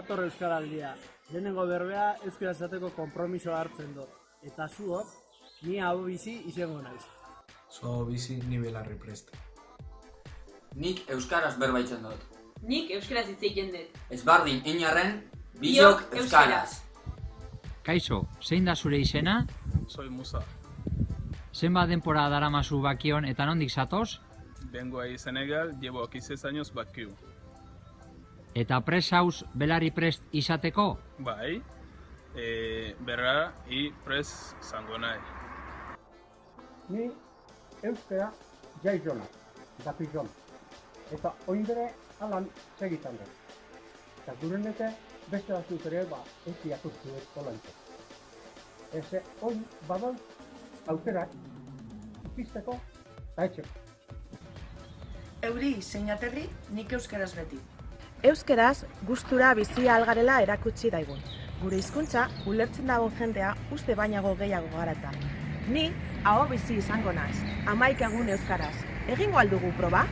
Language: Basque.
dator euskaraldia. Lehenengo berbea euskara izateko konpromisoa hartzen dut. Eta zuok, ni hau bizi izango naiz. Zu hau bizi ni belarri prest. Nik euskaraz berbaitzen dut. Nik euskaraz hitz egiten dut. Ez bardin inarren, biok euskaraz. Kaixo, zein da zure izena? Soy Musa. Zenbat denpora daramazu Bakion eta nondik zatoz? Vengo ahí Senegal, llevo 15 años Bakiu. Eta prest hauz belarri prest izateko? Bai, berra y prest zango nahi. Ni euskara jaizona, dakizon. Eta oindere alan segitan dut. Eta gurenete beste batzuk ere ez diakurtu ez kolante. Eze oin badon aukerak ikisteko eta etxeko. Euri zeinaterri nik euskaraz beti. Euskaraz gustura bizia algarela erakutsi daigun. Gure hizkuntza ulertzen dago jendea uste bainago gehiago garata. Ni aho bizi izango naiz, 11 egun euskaraz. Egingo al dugu proba?